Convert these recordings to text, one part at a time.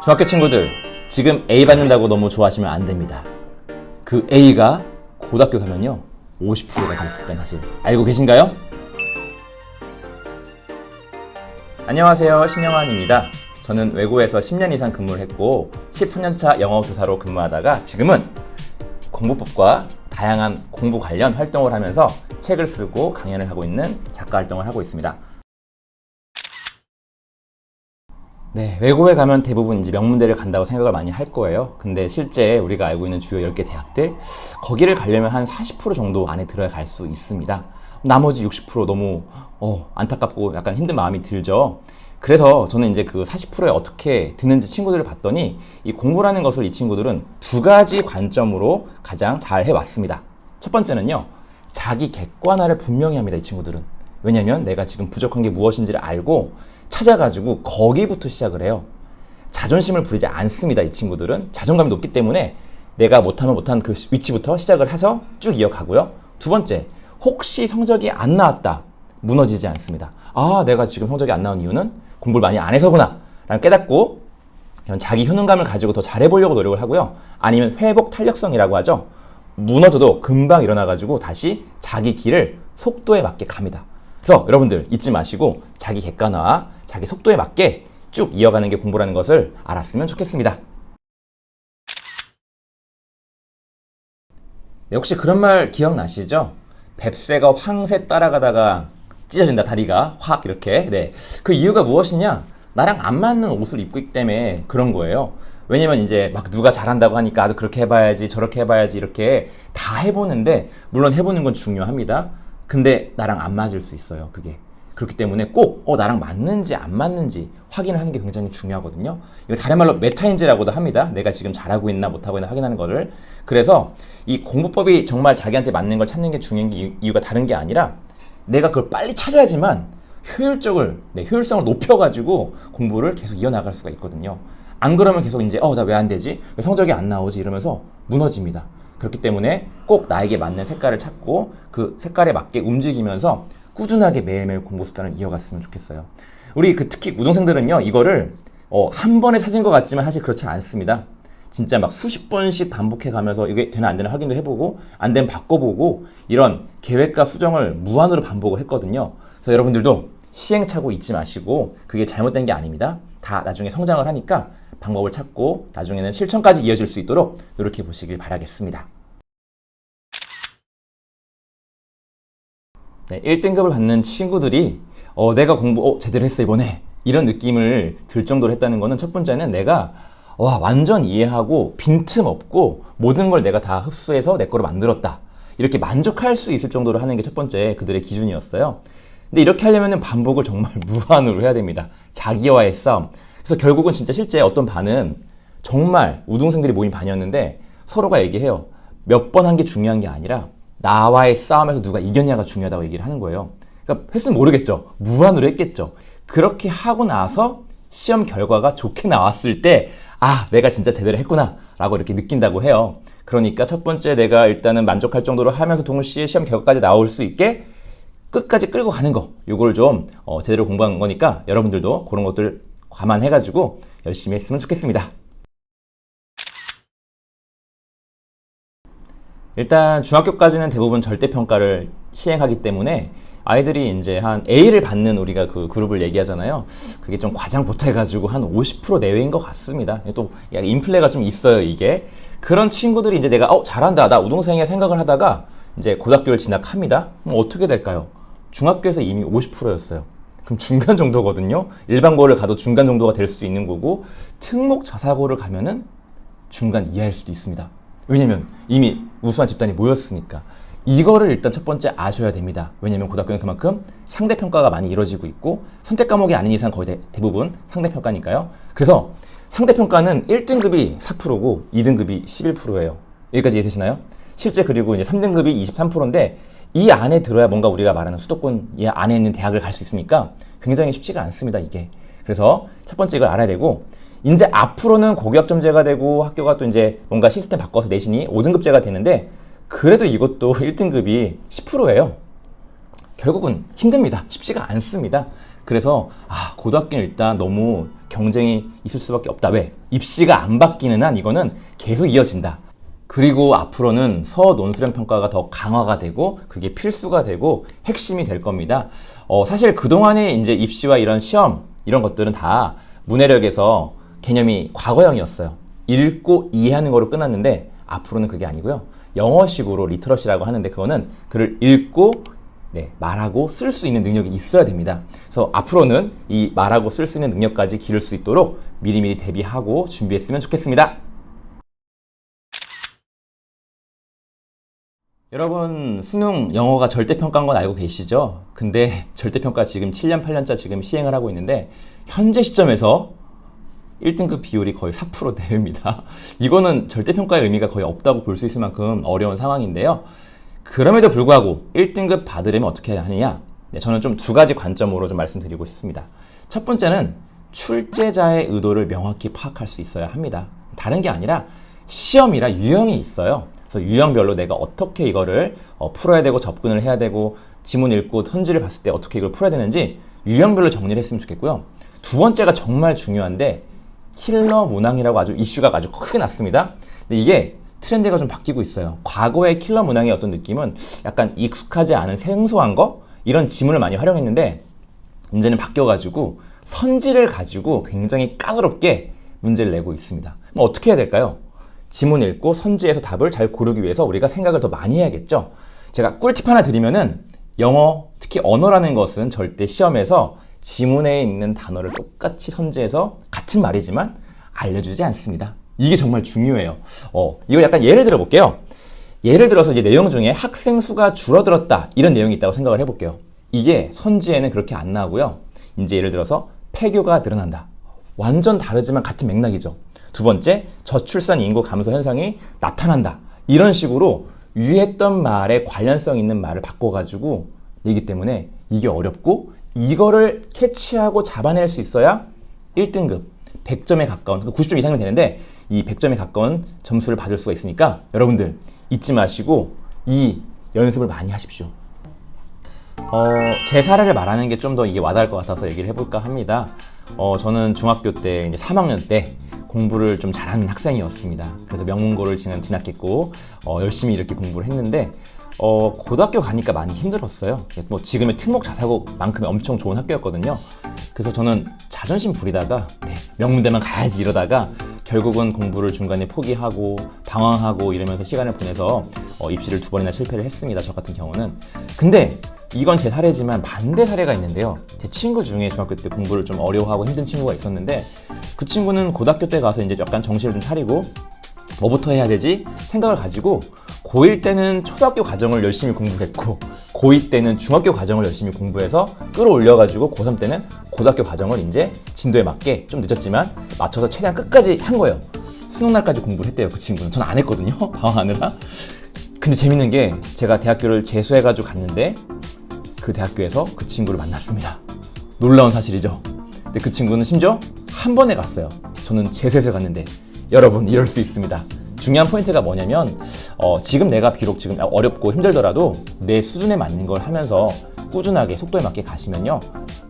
중학교 친구들, 지금 A 받는다고 너무 좋아하시면 안 됩니다. 그 A가 고등학교 가면요 50%가 될 수 있다는 사실 알고 계신가요? 안녕하세요, 신영환입니다. 저는 외고에서 10년 이상 근무를 했고 13년차 영어 교사로 근무하다가 지금은 공부법과 다양한 공부 관련 활동을 하면서 책을 쓰고 강연을 하고 있는 작가 활동을 하고 있습니다. 네, 외고에 가면 대부분 이제 명문대를 간다고 생각을 많이 할 거예요. 근데 실제 우리가 알고 있는 주요 10개 대학들, 거기를 가려면 한 40% 정도 안에 들어야 갈 수 있습니다. 나머지 60% 너무 안타깝고 약간 힘든 마음이 들죠. 그래서 저는 이제 그 40%에 어떻게 드는지 친구들을 봤더니 이 공부라는 것을 이 친구들은 두 가지 관점으로 가장 잘 해왔습니다. 첫 번째는요, 자기 객관화를 분명히 합니다, 이 친구들은. 왜냐면 내가 지금 부족한 게 무엇인지를 알고 찾아가지고 거기부터 시작을 해요. 자존심을 부리지 않습니다, 이 친구들은. 자존감이 높기 때문에 내가 못하면 못한 그 위치부터 시작을 해서 쭉 이어가고요. 두 번째, 혹시 성적이 안 나왔다, 무너지지 않습니다. 아, 내가 지금 성적이 안 나온 이유는 공부를 많이 안 해서구나 라는 깨닫고 이런 자기 효능감을 가지고 더 잘해보려고 노력을 하고요. 아니면 회복 탄력성이라고 하죠. 무너져도 금방 일어나가지고 다시 자기 길을 속도에 맞게 갑니다. 그래서 여러분들 잊지 마시고 자기 객관화와 자기 속도에 맞게 쭉 이어가는 게 공부라는 것을 알았으면 좋겠습니다. 네, 혹시 그런 말 기억나시죠? 뱁새가 황새 따라가다가 찢어진다, 다리가 확 이렇게. 네, 그 이유가 무엇이냐? 나랑 안 맞는 옷을 입고 있기 때문에 그런 거예요. 왜냐면 이제 막 누가 잘한다고 하니까 나도 그렇게 해봐야지 저렇게 해봐야지 이렇게 다 해보는데, 물론 해보는 건 중요합니다. 근데 나랑 안 맞을 수 있어요, 그게. 그렇기 때문에 꼭 나랑 맞는지 안 맞는지 확인을 하는 게 굉장히 중요하거든요. 이거 다른 말로 메타인지라고도 합니다. 내가 지금 잘하고 있나 못하고 있나 확인하는 거를. 그래서 이 공부법이 정말 자기한테 맞는 걸 찾는 게 중요한 이유가 다른 게 아니라 내가 그걸 빨리 찾아야지만 효율성을 높여가지고 공부를 계속 이어나갈 수가 있거든요. 안 그러면 계속 이제 나 왜 안 되지? 왜 성적이 안 나오지? 이러면서 무너집니다. 그렇기 때문에 꼭 나에게 맞는 색깔을 찾고 그 색깔에 맞게 움직이면서 꾸준하게 매일매일 공부 습관을 이어갔으면 좋겠어요. 우리 특히 우등생들은요, 이거를 한 번에 찾은 것 같지만 사실 그렇지 않습니다. 진짜 막 수십 번씩 반복해 가면서 이게 되나 안 되나 확인도 해보고 안 되면 바꿔보고 이런 계획과 수정을 무한으로 반복을 했거든요. 그래서 여러분들도 시행착오 잊지 마시고 그게 잘못된 게 아닙니다. 다 나중에 성장을 하니까 방법을 찾고 나중에는 실천까지 이어질 수 있도록 노력해 보시길 바라겠습니다. 네, 1등급을 받는 친구들이 내가 공부 제대로 했어 이번에 이런 느낌을 들 정도로 했다는 거는, 첫 번째는 내가 완전 이해하고 빈틈없고 모든 걸 내가 다 흡수해서 내 거로 만들었다, 이렇게 만족할 수 있을 정도로 하는 게 첫 번째 그들의 기준이었어요. 근데 이렇게 하려면 반복을 정말 무한으로 해야 됩니다. 자기와의 싸움. 그래서 결국은 진짜 실제 어떤 반은 정말 우등생들이 모인 반이었는데 서로가 얘기해요. 몇 번 한 게 중요한 게 아니라 나와의 싸움에서 누가 이겼냐가 중요하다고 얘기를 하는 거예요. 그러니까 했으면 모르겠죠. 무한으로 했겠죠. 그렇게 하고 나서 시험 결과가 좋게 나왔을 때 내가 진짜 제대로 했구나 라고 이렇게 느낀다고 해요. 그러니까 첫 번째, 내가 일단은 만족할 정도로 하면서 동시에 시험 결과까지 나올 수 있게 끝까지 끌고 가는 거, 요걸 좀 제대로 공부한 거니까 여러분들도 그런 것들 감안해가지고 열심히 했으면 좋겠습니다. 일단 중학교까지는 대부분 절대평가를 시행하기 때문에 아이들이 이제 한 A를 받는 우리가 그 그룹을 얘기하잖아요. 그게 좀 과장 보태가지고 한 50% 내외인 것 같습니다. 또 인플레가 좀 있어요, 이게. 그런 친구들이 이제 내가 잘한다, 나 우등생이야 생각을 하다가 이제 고등학교를 진학합니다. 그럼 어떻게 될까요? 중학교에서 이미 50%였어요. 그럼 중간 정도거든요. 일반고를 가도 중간 정도가 될 수도 있는 거고, 특목 자사고를 가면은 중간 이하일 수도 있습니다. 왜냐면 이미 우수한 집단이 모였으니까. 이거를 일단 첫 번째 아셔야 됩니다. 왜냐면 고등학교는 그만큼 상대평가가 많이 이루어지고 있고 선택 과목이 아닌 이상 거의 대부분 상대평가니까요. 그래서 상대평가는 1등급이 4%고 2등급이 11%예요. 여기까지 이해되시나요? 실제 그리고 이제 3등급이 23%인데 이 안에 들어야 뭔가 우리가 말하는 수도권 이 안에 있는 대학을 갈 수 있으니까 굉장히 쉽지가 않습니다, 이게. 그래서 첫 번째 이걸 알아야 되고, 이제 앞으로는 고교학점제가 되고 학교가 또 이제 뭔가 시스템 바꿔서 내신이 5등급제가 되는데, 그래도 이것도 1등급이 10%예요. 결국은 힘듭니다. 쉽지가 않습니다. 그래서 고등학교는 일단 너무 경쟁이 있을 수밖에 없다. 왜? 입시가 안 바뀌는 한 이거는 계속 이어진다. 그리고 앞으로는 서논술형 평가가 더 강화가 되고 그게 필수가 되고 핵심이 될 겁니다. 사실 그동안의 이제 입시와 이런 시험 이런 것들은 다 문해력에서 개념이 과거형이었어요. 읽고 이해하는 거로 끝났는데 앞으로는 그게 아니고요. 영어식으로 리터러시라고 하는데 그거는 글을 읽고 말하고 쓸 수 있는 능력이 있어야 됩니다. 그래서 앞으로는 이 말하고 쓸 수 있는 능력까지 기를 수 있도록 미리미리 대비하고 준비했으면 좋겠습니다. 여러분, 수능 영어가 절대평가인 건 알고 계시죠? 근데 절대평가 지금 7년, 8년차 지금 시행을 하고 있는데 현재 시점에서 1등급 비율이 거의 4%대입니다. 이거는 절대평가의 의미가 거의 없다고 볼 수 있을 만큼 어려운 상황인데요. 그럼에도 불구하고 1등급 받으려면 어떻게 하느냐? 저는 좀 두 가지 관점으로 좀 말씀드리고 싶습니다. 첫 번째는 출제자의 의도를 명확히 파악할 수 있어야 합니다. 다른 게 아니라 시험이라 유형이 있어요. 그래서 유형별로 내가 어떻게 이거를 풀어야 되고 접근을 해야 되고 지문 읽고 현지를 봤을 때 어떻게 이걸 풀어야 되는지 유형별로 정리를 했으면 좋겠고요. 두 번째가 정말 중요한데 킬러 문항이라고 아주 이슈가 아주 크게 났습니다. 근데 이게 트렌드가 좀 바뀌고 있어요. 과거의 킬러 문항의 어떤 느낌은 약간 익숙하지 않은 생소한 거? 이런 지문을 많이 활용했는데 이제는 바뀌어가지고 선지를 가지고 굉장히 까다롭게 문제를 내고 있습니다. 그럼 어떻게 해야 될까요? 지문 읽고 선지에서 답을 잘 고르기 위해서 우리가 생각을 더 많이 해야겠죠. 제가 꿀팁 하나 드리면은 영어, 특히 언어라는 것은 절대 시험에서 지문에 있는 단어를 똑같이 선지해서 같은 말이지만 알려주지 않습니다. 이게 정말 중요해요. 이거 약간 예를 들어 볼게요. 예를 들어서 이제 내용 중에 학생 수가 줄어들었다 이런 내용이 있다고 생각을 해볼게요. 이게 선지에는 그렇게 안 나오고요. 이제 예를 들어서 폐교가 늘어난다. 완전 다르지만 같은 맥락이죠. 두 번째, 저출산 인구 감소 현상이 나타난다. 이런 식으로 유했던 말에 관련성 있는 말을 바꿔가지고 내기 때문에 이게 어렵고 이거를 캐치하고 잡아낼 수 있어야 1등급 100점에 가까운 90점 이상이면 되는데 이 100점에 가까운 점수를 받을 수가 있으니까 여러분들 잊지 마시고 이 연습을 많이 하십시오. 제 사례를 말하는 게 좀 더 이게 와닿을 것 같아서 얘기를 해볼까 합니다. 저는 중학교 때 이제 3학년 때 공부를 좀 잘하는 학생이었습니다. 그래서 명문고를 진학했고 열심히 이렇게 공부를 했는데 고등학교 가니까 많이 힘들었어요. 뭐 지금의 특목자사고만큼의 엄청 좋은 학교였거든요. 그래서 저는 자존심 부리다가 명문대만 가야지 이러다가 결국은 공부를 중간에 포기하고 방황하고 이러면서 시간을 보내서 입시를 2번이나 실패를 했습니다. 저 같은 경우는. 근데 이건 제 사례지만 반대 사례가 있는데요. 제 친구 중에 중학교 때 공부를 좀 어려워하고 힘든 친구가 있었는데 그 친구는 고등학교 때 가서 이제 약간 정신을 좀 차리고 뭐부터 해야 되지? 생각을 가지고 고1 때는 초등학교 과정을 열심히 공부했고 고2 때는 중학교 과정을 열심히 공부해서 끌어올려가지고 고3 때는 고등학교 과정을 이제 진도에 맞게 좀 늦었지만 맞춰서 최대한 끝까지 한 거예요. 수능날까지 공부를 했대요. 그 친구는. 전 안 했거든요. 방황하느라. 근데 재밌는 게 제가 대학교를 재수해가지고 갔는데 그 대학교에서 그 친구를 만났습니다. 놀라운 사실이죠. 근데 그 친구는 심지어 한 번에 갔어요. 저는 재수해서 갔는데 여러분 이럴 수 있습니다. 중요한 포인트가 뭐냐면 지금 내가 비록 지금 어렵고 힘들더라도 내 수준에 맞는 걸 하면서 꾸준하게 속도에 맞게 가시면요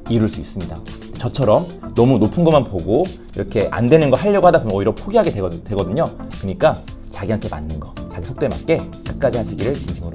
이룰 수 있습니다. 저처럼 너무 높은 것만 보고 이렇게 안 되는 거 하려고 하다 보면 오히려 포기하게 되거든요. 그러니까 자기한테 맞는 거, 자기 속도에 맞게 끝까지 하시기를 진심으로